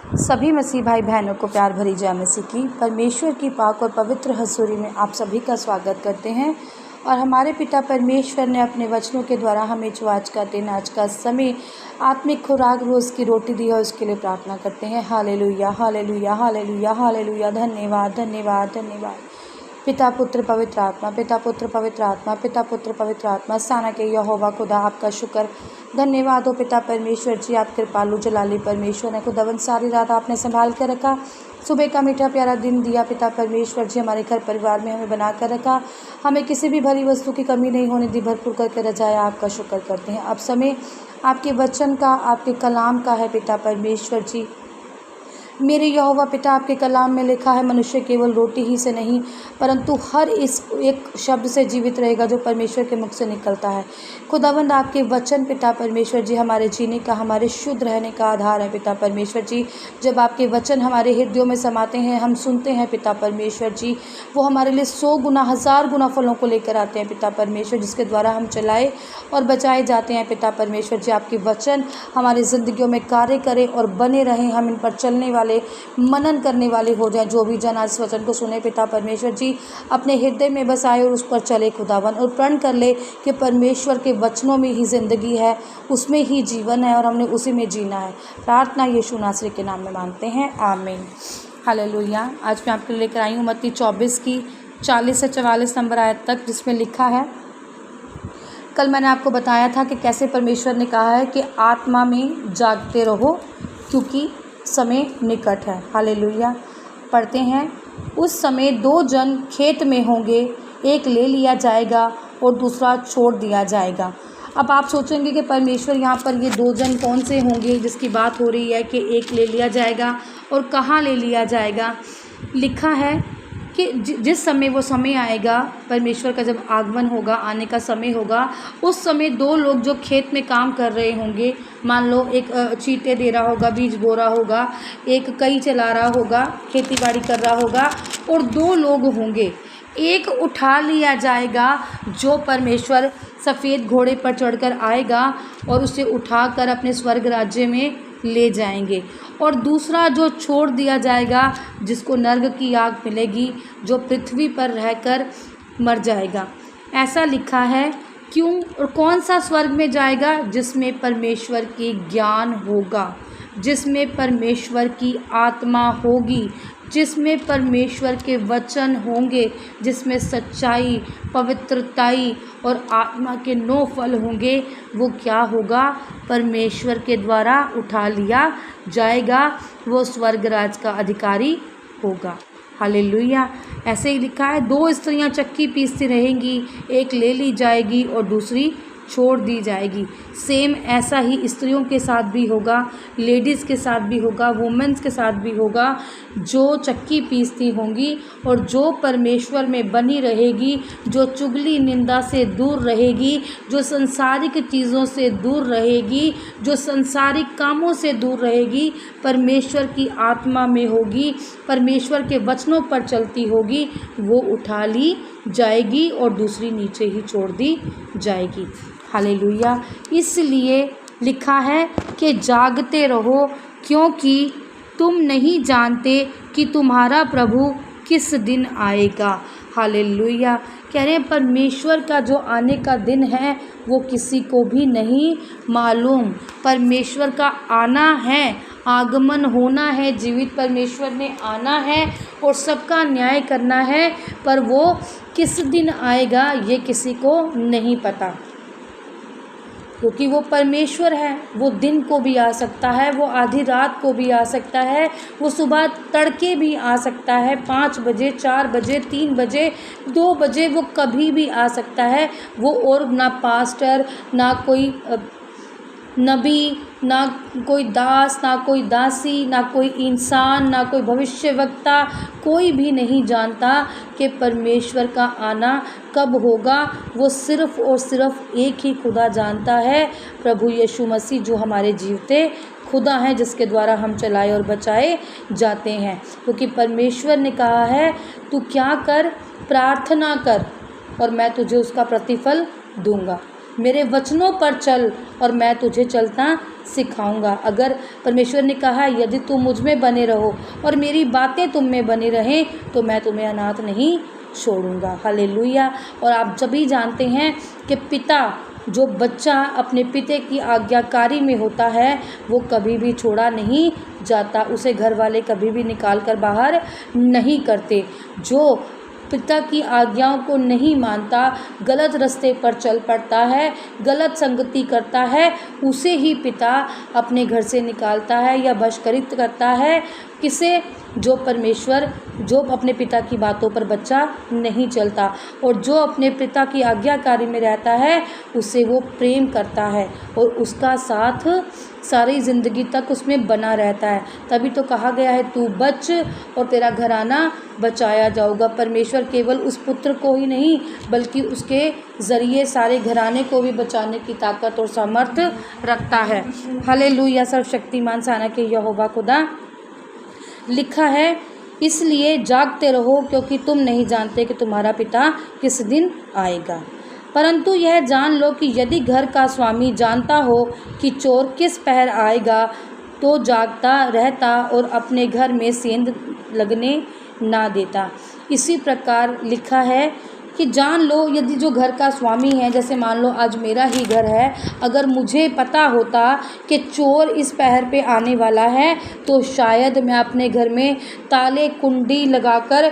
सभी मसीह भाई बहनों को प्यार भरी जय मसीह की। परमेश्वर की पाक और पवित्र हजूरी में आप सभी का स्वागत करते हैं। और हमारे पिता परमेश्वर ने अपने वचनों के द्वारा हमें जो आज का दिन, आज का समय, आत्मिक खुराक, रोज़ की रोटी दी है, उसके लिए प्रार्थना करते हैं। Hallelujah, hallelujah, hallelujah, hallelujah. धन्यवाद, धन्यवाद, धन्यवाद। पिता पुत्र पवित्र आत्मा, पिता पुत्र पवित्र आत्मा, पिता पुत्र पवित्र आत्मा, साना के यहोवा खुदा, आपका शुक्र, धन्यवाद हो पिता परमेश्वर जी। आप कृपालु जलाली परमेश्वर है। खुदावन सारी रात आपने संभाल कर रखा, सुबह का मीठा प्यारा दिन दिया पिता परमेश्वर जी। हमारे घर परिवार में हमें बना कर रखा, हमें किसी भी भरी वस्तु की कमी नहीं होने दी, भरपूर करके रजाया। आपका शुक्र करते हैं। अब समय आपके वचन का, आपके कलाम का है पिता परमेश्वर जी। मेरे यहोवा पिता, आपके कलाम में लिखा है, मनुष्य केवल रोटी ही से नहीं परंतु हर इस एक शब्द से जीवित रहेगा जो परमेश्वर के मुख से निकलता है। खुदावंद, आपके वचन पिता परमेश्वर जी हमारे जीने का, हमारे शुद्ध रहने का आधार है पिता परमेश्वर जी। जब आपके वचन हमारे हृदयों में समाते हैं, हम सुनते हैं पिता परमेश्वर जी, वो हमारे लिए 100 गुना 1000 गुना फलों को लेकर आते हैं पिता परमेश्वर, जिसके द्वारा हम चलाए और बचाए जाते हैं पिता परमेश्वर जी। आपके वचन हमारी ज़िंदगियों में कार्य करें और बने रहें, हम इन पर चलने वाले, मनन करने वाले हो जाए। जो भी जन आज वचन को सुने पिता परमेश्वर जी, अपने हृदय में बसाए और उस पर चले खुदावन, और प्रण कर ले कि परमेश्वर के वचनों में ही ज़िंदगी है, उसमें ही जीवन है और हमने उसी में जीना है। प्रार्थना यीशु नासरी के नाम में मांगते हैं, आमीन। हालेलुया। आज मैं आपके लिए लेकर आई हूँ मत्ती 24 की 40 से 44 नंबर आयत तक, जिसमें लिखा है, कल मैंने आपको बताया था कि कैसे परमेश्वर ने कहा है कि आत्मा में जागते रहो क्योंकि समय निकट है। हालेलुया। पढ़ते हैं, उस समय 2 जन खेत में होंगे, एक ले लिया जाएगा और दूसरा छोड़ दिया जाएगा। अब आप सोचेंगे कि परमेश्वर यहाँ पर ये 2 जन कौन से होंगे जिसकी बात हो रही है कि एक ले लिया जाएगा और कहाँ ले लिया जाएगा। लिखा है कि जिस समय वो समय आएगा, परमेश्वर का जब आगमन होगा, आने का समय होगा, उस समय 2 लोग जो खेत में काम कर रहे होंगे, मान लो एक चीटे दे रहा होगा, बीज बो रहा होगा, एक कई चला रहा होगा, खेती बाड़ी कर रहा होगा, और 2 लोग होंगे। एक उठा लिया जाएगा जो परमेश्वर सफ़ेद घोड़े पर चढ़कर आएगा और उसे उठाकर अपने स्वर्ग राज्य में ले जाएंगे, और दूसरा जो छोड़ दिया जाएगा जिसको नर्क की आग मिलेगी, जो पृथ्वी पर रहकर मर जाएगा। ऐसा लिखा है। क्यों और कौन सा स्वर्ग में जाएगा? जिसमें परमेश्वर के ज्ञान होगा, जिसमें परमेश्वर की आत्मा होगी, जिसमें परमेश्वर के वचन होंगे, जिसमें सच्चाई, पवित्रताई और आत्मा के 9 फल होंगे। वो क्या होगा? परमेश्वर के द्वारा उठा लिया जाएगा, वो स्वर्ग राज का अधिकारी होगा। हालेलुया। ऐसे ही लिखा है, 2 स्त्रियां चक्की पीसती रहेंगी, एक ले ली जाएगी और दूसरी छोड़ दी जाएगी। सेम ऐसा ही स्त्रियों के साथ भी होगा, लेडीज़ के साथ भी होगा, वुमेन्स के साथ भी होगा। जो चक्की पीसती होंगी और जो परमेश्वर में बनी रहेगी, जो चुगली निंदा से दूर रहेगी, जो संसारिक चीज़ों से दूर रहेगी, जो संसारिक कामों से दूर रहेगी, परमेश्वर की आत्मा में होगी, परमेश्वर के वचनों पर चलती होगी, वो उठा ली जाएगी और दूसरी नीचे ही छोड़ दी जाएगी। हालेलुया। इसलिए लिखा है कि जागते रहो क्योंकि तुम नहीं जानते कि तुम्हारा प्रभु किस दिन आएगा। हालेलुया। कह रहे हैं परमेश्वर का जो आने का दिन है वो किसी को भी नहीं मालूम। परमेश्वर का आना है, आगमन होना है, जीवित परमेश्वर ने आना है और सबका न्याय करना है, पर वो किस दिन आएगा ये किसी को नहीं पता, क्योंकि वो परमेश्वर है। वो दिन को भी आ सकता है, वो आधी रात को भी आ सकता है, वो सुबह तड़के भी आ सकता है, 5 बजे, 4 बजे, 3 बजे, 2 बजे, वो कभी भी आ सकता है। वो और ना पास्टर, ना कोई नबी, ना कोई दास, ना कोई दासी, ना कोई इंसान, ना कोई भविष्यवक्ता, कोई भी नहीं जानता कि परमेश्वर का आना कब होगा। वो सिर्फ़ और सिर्फ एक ही खुदा जानता है, प्रभु यीशु मसीह, जो हमारे जीवते खुदा हैं, जिसके द्वारा हम चलाए और बचाए जाते हैं। क्योंकि परमेश्वर ने कहा है, तू क्या कर, प्रार्थना कर और मैं तुझे उसका प्रतिफल दूंगा। मेरे वचनों पर चल और मैं तुझे चलता सिखाऊंगा। अगर परमेश्वर ने कहा यदि तुम मुझ में बने रहो और मेरी बातें तुम में बनी रहें तो मैं तुम्हें अनाथ नहीं छोड़ूंगा। हालेलुया। और आप सभी जानते हैं कि पिता, जो बच्चा अपने पिता की आज्ञाकारी में होता है वो कभी भी छोड़ा नहीं जाता, उसे घर वाले कभी भी निकाल कर बाहर नहीं करते। जो पिता की आज्ञाओं को नहीं मानता, गलत रास्ते पर चल पड़ता है, गलत संगति करता है, उसे ही पिता अपने घर से निकालता है या बहिष्कृत करता है। किसे? जो परमेश्वर, जो अपने पिता की बातों पर बच्चा नहीं चलता और जो अपने पिता की आज्ञाकारी में रहता है उसे वो प्रेम करता है और उसका साथ सारी ज़िंदगी तक उसमें बना रहता है। तभी तो कहा गया है तू बच और तेरा घराना बचाया जाऊगा। परमेश्वर केवल उस पुत्र को ही नहीं बल्कि उसके ज़रिए सारे घराने को भी बचाने की ताकत और सामर्थ्य रखता है। हालेलुया। सर्वशक्तिमान सेना के यहोवा खुदा, लिखा है इसलिए जागते रहो क्योंकि तुम नहीं जानते कि तुम्हारा पिता किस दिन आएगा। परंतु यह जान लो कि यदि घर का स्वामी जानता हो कि चोर किस पहर आएगा तो जागता रहता और अपने घर में सेंध लगने ना देता। इसी प्रकार लिखा है कि जान लो, यदि जो घर का स्वामी है, जैसे मान लो आज मेरा ही घर है, अगर मुझे पता होता कि चोर इस पहर पे आने वाला है तो शायद मैं अपने घर में ताले कुंडी लगाकर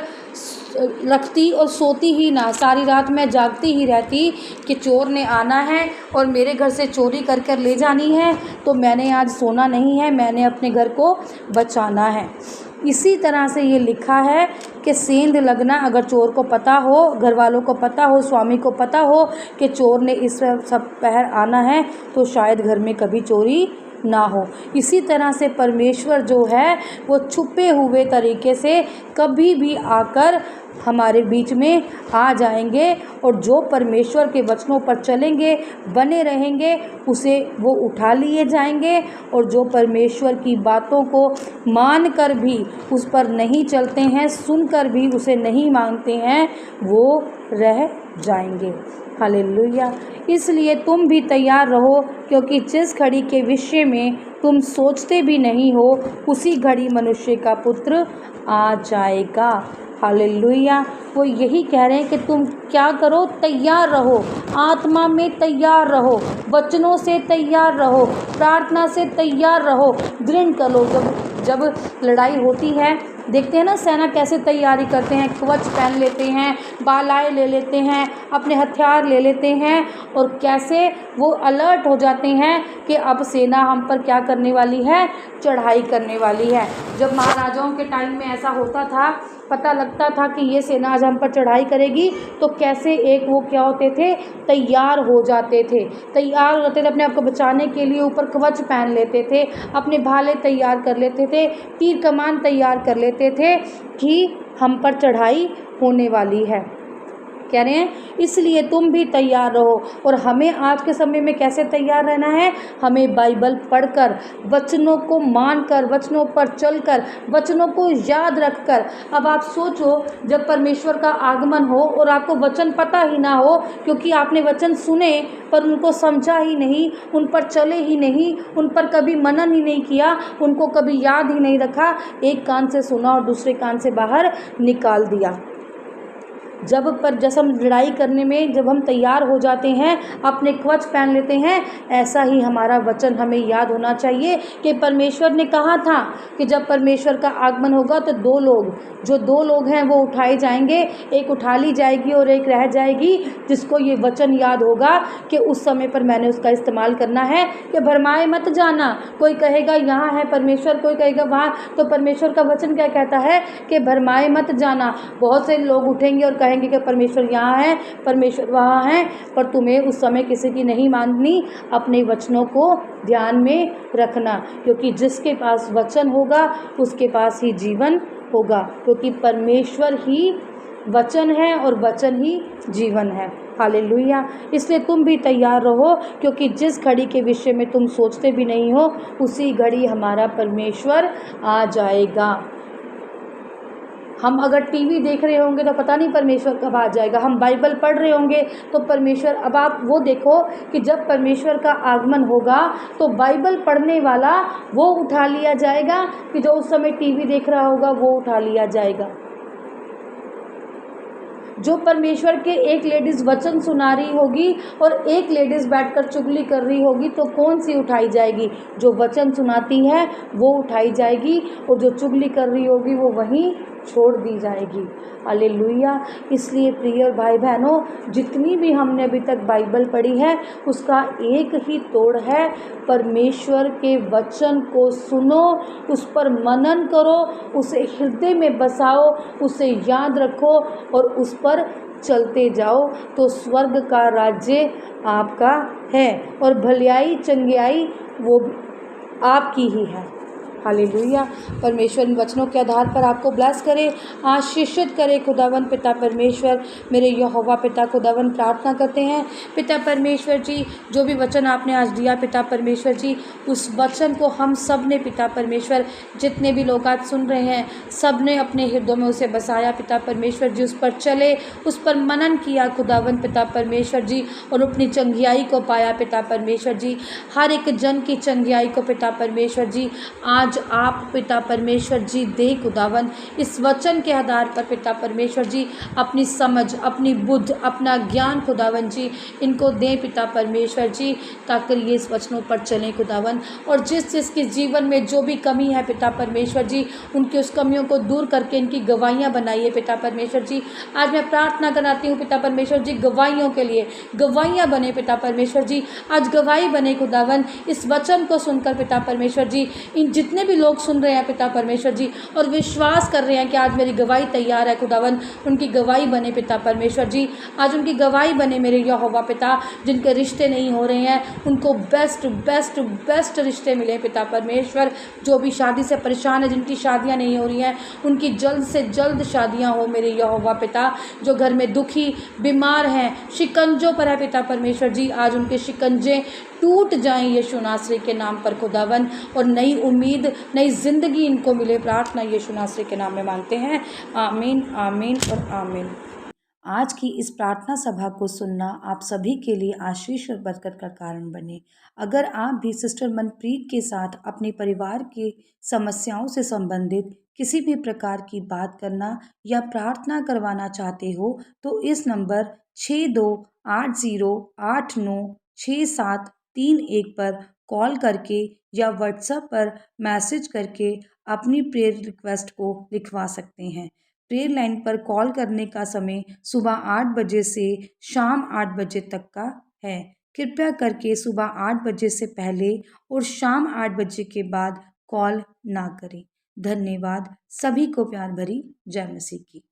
रखती और सोती ही ना, सारी रात मैं जागती ही रहती कि चोर ने आना है और मेरे घर से चोरी कर कर ले जानी है, तो मैंने आज सोना नहीं है, मैंने अपने घर को बचाना है। इसी तरह से ये लिखा है कि सेंध लगना, अगर चोर को पता हो, घर वालों को पता हो, स्वामी को पता हो कि चोर ने इस सब पहर आना है तो शायद घर में कभी चोरी ना हो। इसी तरह से परमेश्वर जो है वो छुपे हुए तरीके से कभी भी आकर हमारे बीच में आ जाएंगे और जो परमेश्वर के वचनों पर चलेंगे, बने रहेंगे, उसे वो उठा लिए जाएंगे और जो परमेश्वर की बातों को मानकर भी उस पर नहीं चलते हैं, सुनकर भी उसे नहीं मानते हैं, वो रह जाएंगे। हालेलुया। इसलिए तुम भी तैयार रहो क्योंकि जिस घड़ी के विषय में तुम सोचते भी नहीं हो उसी घड़ी मनुष्य का पुत्र आ जाएगा। हालेलुया। वो यही कह रहे हैं कि तुम क्या करो, तैयार रहो, आत्मा में तैयार रहो, वचनों से तैयार रहो, प्रार्थना से तैयार रहो, दृढ़ करो। जब लड़ाई होती है, देखते हैं ना सेना कैसे तैयारी करते हैं, कवच पहन लेते हैं, बालाएं ले लेते हैं, अपने हथियार ले लेते हैं और कैसे वो अलर्ट हो जाते हैं कि अब सेना हम पर क्या करने वाली है, चढ़ाई करने वाली है। जब महाराजाओं के टाइम में ऐसा होता था, पता लगता था कि ये सेना आज हम पर चढ़ाई करेगी, तो कैसे एक वो क्या होते थे, तैयार हो जाते थे, तैयार होते थे, अपने आप को बचाने के लिए ऊपर कवच पहन लेते थे, अपने भाले तैयार कर लेते थे, तीर कमान तैयार कर लेते थे कि हम पर चढ़ाई होने वाली है। कह रहे हैं इसलिए तुम भी तैयार रहो। और हमें आज के समय में कैसे तैयार रहना है, हमें बाइबल पढ़कर, वचनों को मानकर, वचनों पर चलकर, वचनों को याद रखकर। अब आप सोचो जब परमेश्वर का आगमन हो और आपको वचन पता ही ना हो, क्योंकि आपने वचन सुने पर उनको समझा ही नहीं, उन पर चले ही नहीं, उन पर कभी मनन ही नहीं किया, उनको कभी याद ही नहीं रखा, एक कान से सुना और दूसरे कान से बाहर निकाल दिया। जब हम लड़ाई करने में जब हम तैयार हो जाते हैं, अपने कवच पहन लेते हैं, ऐसा ही हमारा वचन हमें याद होना चाहिए कि परमेश्वर ने कहा था कि जब परमेश्वर का आगमन होगा तो दो लोग हैं वो उठाए जाएंगे, एक उठा ली जाएगी और एक रह जाएगी, जिसको ये वचन याद होगा कि उस समय पर मैंने उसका इस्तेमाल करना है कि भरमाए मत जाना। कोई कहेगा यहाँ है परमेश्वर, कोई कहेगा वहाँ, तो परमेश्वर का वचन क्या कहता है कि भरमाए मत जाना। बहुत से लोग उठेंगे और कहेंगे कि परमेश्वर यहाँ है, परमेश्वर वहाँ है, पर तुम्हें उस समय किसी की नहीं माननी, अपने वचनों को ध्यान में रखना, क्योंकि जिसके पास वचन होगा उसके पास ही जीवन होगा, क्योंकि परमेश्वर ही वचन है और वचन ही जीवन है। हालेलुया। इसलिए तुम भी तैयार रहो क्योंकि जिस घड़ी के विषय में तुम सोचते भी नहीं हो उसी घड़ी हमारा परमेश्वर आ जाएगा। हम अगर टीवी देख रहे होंगे तो पता नहीं परमेश्वर कब आ जाएगा। हम बाइबल पढ़ रहे होंगे तो परमेश्वर, अब आप वो देखो कि जब परमेश्वर का आगमन होगा तो बाइबल पढ़ने वाला वो उठा लिया जाएगा कि जो उस समय टीवी देख रहा होगा वो उठा लिया जाएगा। जो परमेश्वर के एक लेडीज़ वचन सुना रही होगी और एक लेडीज़ बैठकर चुगली कर रही होगी तो कौन सी उठाई जाएगी? जो वचन सुनाती है वो उठाई जाएगी और जो चुगली कर रही होगी वो वहीं छोड़ दी जाएगी। हालेलुया। इसलिए प्रिय भाई बहनों, जितनी भी हमने अभी तक बाइबल पढ़ी है उसका एक ही तोड़ है, परमेश्वर के वचन को सुनो, उस पर मनन करो, उसे हृदय में बसाओ, उसे याद रखो और उस पर चलते जाओ तो स्वर्ग का राज्य आपका है और भलाई चंगियाई वो आपकी ही है। हालेलुया। परमेश्वर इन वचनों के आधार पर आपको ब्लेस करे, आशीषित करे खुदावन पिता परमेश्वर। मेरे यहोवा पिता खुदावन प्रार्थना करते हैं पिता परमेश्वर जी, जो भी वचन आपने आज दिया पिता परमेश्वर जी, उस वचन को हम सब ने पिता परमेश्वर, जितने भी लोग आज सुन रहे हैं, सब ने अपने हृदय में उसे बसाया पिता परमेश्वर जी, उस पर चले, उस पर मनन किया खुदावन पिता परमेश्वर जी और अपनी चंगियाई को पाया पिता परमेश्वर जी। हर एक जन की चंगियाई को पिता परमेश्वर जी आज आप पिता परमेश्वर जी दे खुदावन, इस वचन के आधार पर पिता परमेश्वर जी अपनी समझ, अपनी बुद्ध, अपना ज्ञान खुदावन जी इनको दें पिता परमेश्वर जी, ताकि ये इस वचनों पर चलें खुदावन। और जिस जिसके जीवन में जो भी कमी है पिता परमेश्वर जी, उनकी उस कमियों को दूर करके इनकी गवाहियाँ बनाइए पिता परमेश्वर जी। आज मैं प्रार्थना कराती हूँ पिता परमेश्वर जी, गवाहियों के लिए गवाहियाँ बने पिता परमेश्वर जी, आज गवाही बने खुदावन इस वचन को सुनकर पिता परमेश्वर जी। इन जितने भी लोग सुन रहे हैं पिता परमेश्वर जी और विश्वास कर रहे हैं कि आज मेरी गवाही तैयार है खुदावन, उनकी गवाही बने पिता परमेश्वर जी, आज उनकी गवाही बने मेरे यहोवा पिता। जिनके रिश्ते नहीं हो रहे हैं उनको बेस्ट बेस्ट बेस्ट रिश्ते मिले पिता परमेश्वर। जो भी शादी से परेशान है, जिनकी शादियां नहीं हो रही हैं, उनकी जल्द से जल्द शादियां हो मेरे यहोवा पिता। जो घर में दुखी बीमार हैं, शिकंजों पर है पिता परमेश्वर जी, आज उनके शिकंजे टूट जाएं यीशु नासरी के नाम पर खुदावन, और नई उम्मीद, नई ज़िंदगी इनको मिले। प्रार्थना यीशु नासरी के नाम में मांगते हैं, आमीन आमीन और आमीन। आज की इस प्रार्थना सभा को सुनना आप सभी के लिए आशीष और बरकत का कारण बने। अगर आप भी सिस्टर मनप्रीत के साथ अपने परिवार की समस्याओं से संबंधित किसी भी प्रकार की बात करना या प्रार्थना करवाना चाहते हो तो इस नंबर 6280896731 पर कॉल करके या व्हाट्सएप पर मैसेज करके अपनी प्रेयर रिक्वेस्ट को लिखवा सकते हैं। प्रेयर लाइन पर कॉल करने का समय सुबह 8 बजे से शाम 8 बजे तक का है। कृपया करके सुबह 8 बजे से पहले और शाम 8 बजे के बाद कॉल ना करें। धन्यवाद। सभी को प्यार भरी जय मसीह की।